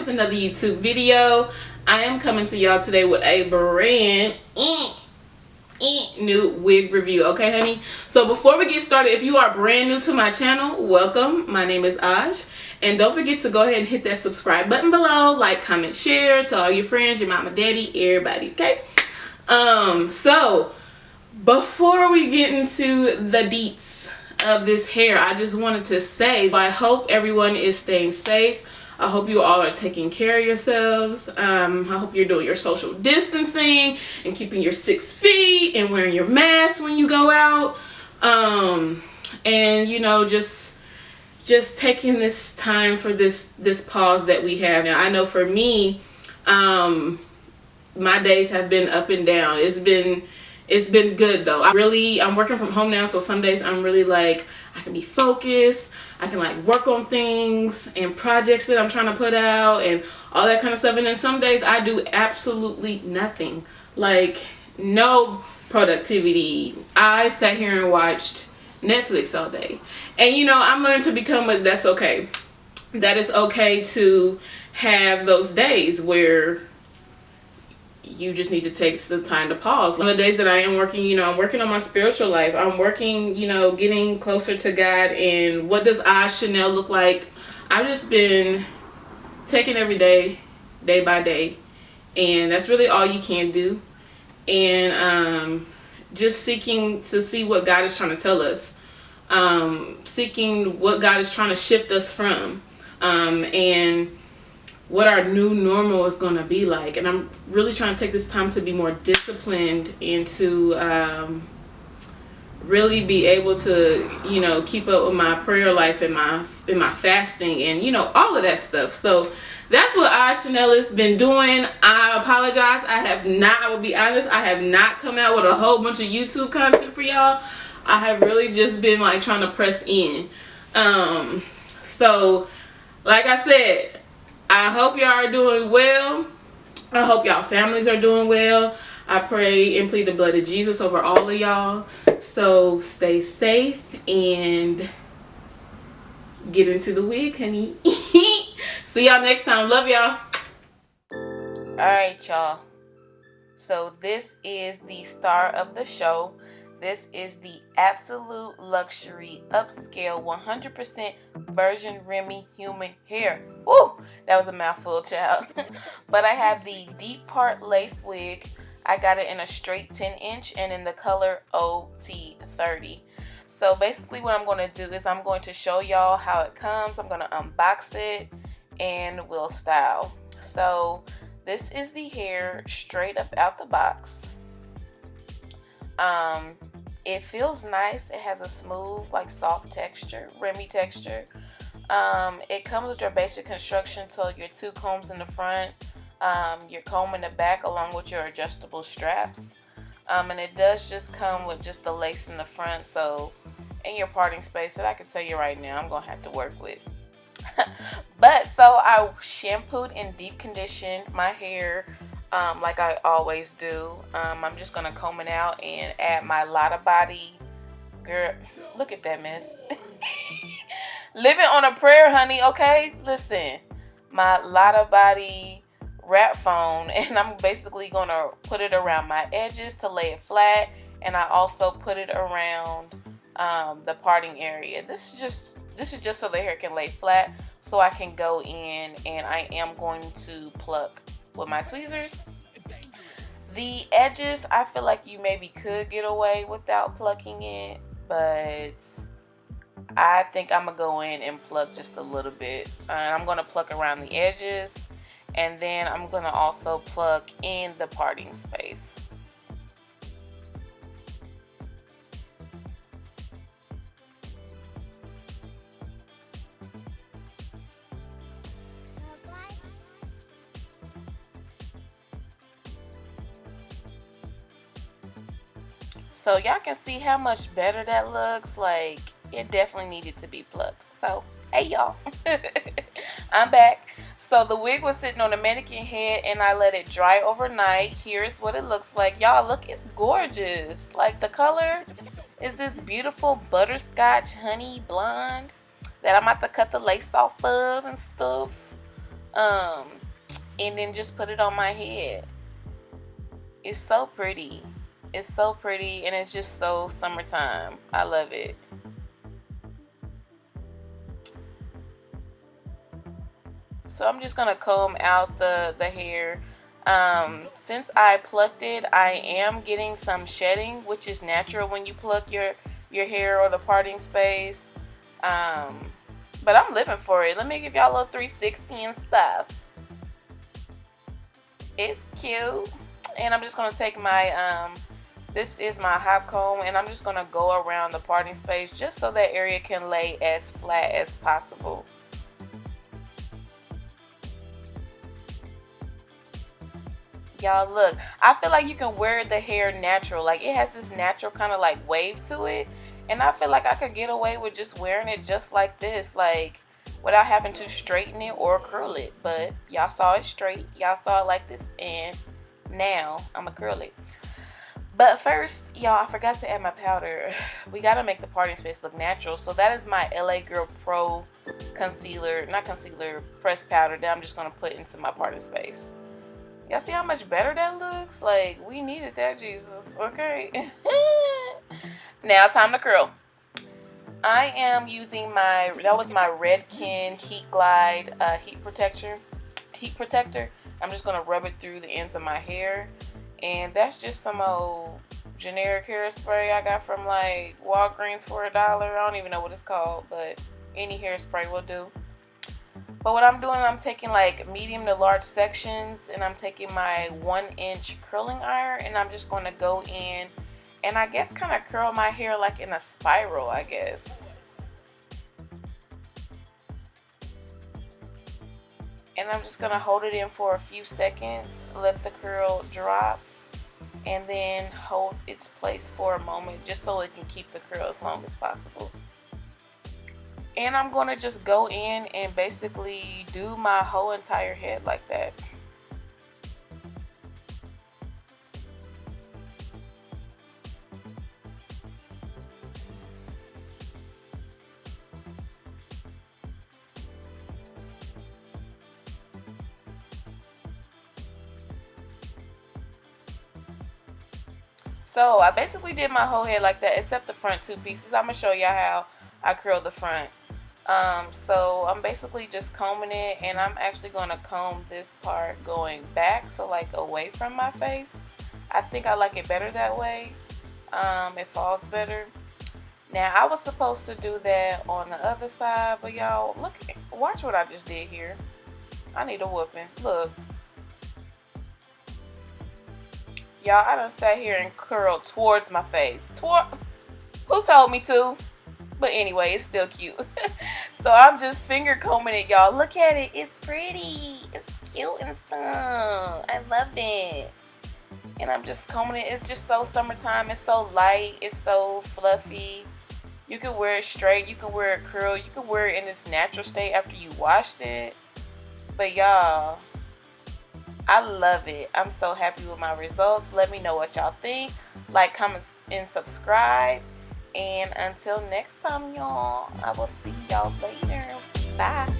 with another YouTube video. I am coming to y'all today with a brand new wig review, okay honey? So before we get started, if you are brand new to my channel, welcome. My name is Aj, and don't forget to go ahead and hit that subscribe button below, like, comment, share to all your friends, your mama, daddy, everybody, okay? So before we get into the deets of this hair, I just wanted to say I hope everyone is staying safe. I hope you all are taking care of yourselves. I hope you're doing your social distancing and keeping your 6 feet and wearing your mask when you go out. And you know, just taking this time for this pause that we have. Now, I know for me, my days have been up and down. It's been good though. I'm working from home now, so some days I'm really like, I can be focused. I can like work on things and projects that I'm trying to put out and all that kind of stuff. And then some days I do absolutely nothing, like no productivity. I sat here and watched Netflix all day. And you know, I'm learning to become that's okay. That is okay to have those days where you just need to take some time to pause. On the days that I am working, you know, I'm working on my spiritual life. I'm working, you know, getting closer to God. And what does AujChanel look like? I've just been taking every day, day by day. And that's really all you can do. And just seeking to see what God is trying to tell us. Seeking what God is trying to shift us from. And what our new normal is going to be like. And I'm really trying to take this time to be more disciplined and to really be able to, you know, keep up with my prayer life and my fasting and, you know, all of that stuff. So that's what AujChanel has been doing. I apologize. I will be honest, I have not come out with a whole bunch of YouTube content for y'all. I have really just been like trying to press in. So like I said, I hope y'all are doing well. I hope y'all families are doing well. I pray and plead the blood of Jesus over all of y'all. So stay safe and get into the wig, honey. See y'all next time. Love y'all. Alright, y'all. So this is the star of the show. This is the Absolute Luxury Upscale 100% Virgin Remi human hair. Woo! That was a mouthful, child. But I have the deep part lace wig. I got it in a straight 10-inch and in the color OT30. So basically what I'm going to do is I'm going to show y'all how it comes. I'm going to unbox it and we'll style. So this is the hair straight up out the box. It feels nice. It has a smooth, like soft texture, Remi texture. It comes with your basic construction, so your 2 combs in the front, your comb in the back, along with your adjustable straps. And it does just come with just the lace in the front, so in your parting space that I can tell you right now, I'm gonna have to work with. But so I shampooed and deep conditioned my hair. Like I always do. I'm just gonna comb it out and add my Lotta Body. Girl, look at that mess. Living on a prayer, honey. Okay, listen, my Lotta Body wrap foam, and I'm basically gonna put it around my edges to lay it flat, and I also put it around the parting area. This is just so the hair can lay flat, so I can go in and I am going to pluck with my tweezers. The edges, I feel like you maybe could get away without plucking it, but I think I'm gonna go in and pluck just a little bit. I'm gonna pluck around the edges, and then I'm gonna also pluck in the parting space. So y'all can see how much better that looks. Like, it definitely needed to be plucked. So, hey y'all. I'm back. So the wig was sitting on the mannequin head and I let it dry overnight. Here's what it looks like. Y'all, look, it's gorgeous. Like, the color is this beautiful butterscotch honey blonde that I'm about to cut the lace off of and stuff. And then just put it on my head. It's so pretty. It's so pretty, and it's just so summertime. I love it. So I'm just gonna comb out the hair. Since I plucked it, I am getting some shedding, which is natural when you pluck your hair or the parting space. But I'm living for it. Let me give y'all a little 360 and stuff. It's cute. And I'm just gonna take my this is my hot comb, and I'm just gonna go around the parting space just so that area can lay as flat as possible. Y'all look, I feel like you can wear the hair natural. Like, it has this natural kind of like wave to it, and I feel like I could get away with just wearing it just like this, like without having to straighten it or curl it. But y'all saw it straight, y'all saw it like this, and now I'm gonna curl it. But first, y'all, I forgot to add my powder. We gotta make the parting space look natural. So that is my LA Girl Pro concealer, not concealer, pressed powder that I'm just gonna put into my parting space. Y'all see how much better that looks? Like, we needed that, Jesus. Okay. Now, time to curl. I am using that was my Redken Heat Glide heat protector. I'm just going to rub it through the ends of my hair. And that's just some old generic hairspray I got from, like, Walgreens for $1. I don't even know what it's called, but any hairspray will do. But what I'm doing, I'm taking like medium to large sections, and I'm taking my 1-inch curling iron, and I'm just going to go in and I guess kind of curl my hair like in a spiral, I guess. And I'm just going to hold it in for a few seconds, let the curl drop, and then hold its place for a moment just so it can keep the curl as long as possible. And I'm going to just go in and basically do my whole entire head like that. So I basically did my whole head like that, except the front two pieces. I'm going to show y'all how I curl the front. So I'm basically just combing it, and I'm actually going to comb this part going back, so like away from my face. I think I like it better that way. It falls better. Now, I was supposed to do that on the other side, but y'all, watch what I just did here. I need a whooping. Look. Y'all, I done sat here and curled towards my face. Who told me to? But anyway, it's still cute. So I'm just finger combing it, y'all. Look at it. It's pretty. It's cute and stuff. I love it. And I'm just combing it. It's just so summertime. It's so light. It's so fluffy. You can wear it straight. You can wear it curled. You can wear it in its natural state after you washed it. But y'all, I love it. I'm so happy with my results. Let me know what y'all think. Like, comment, and subscribe. And until next time, y'all, I will see y'all later. Bye.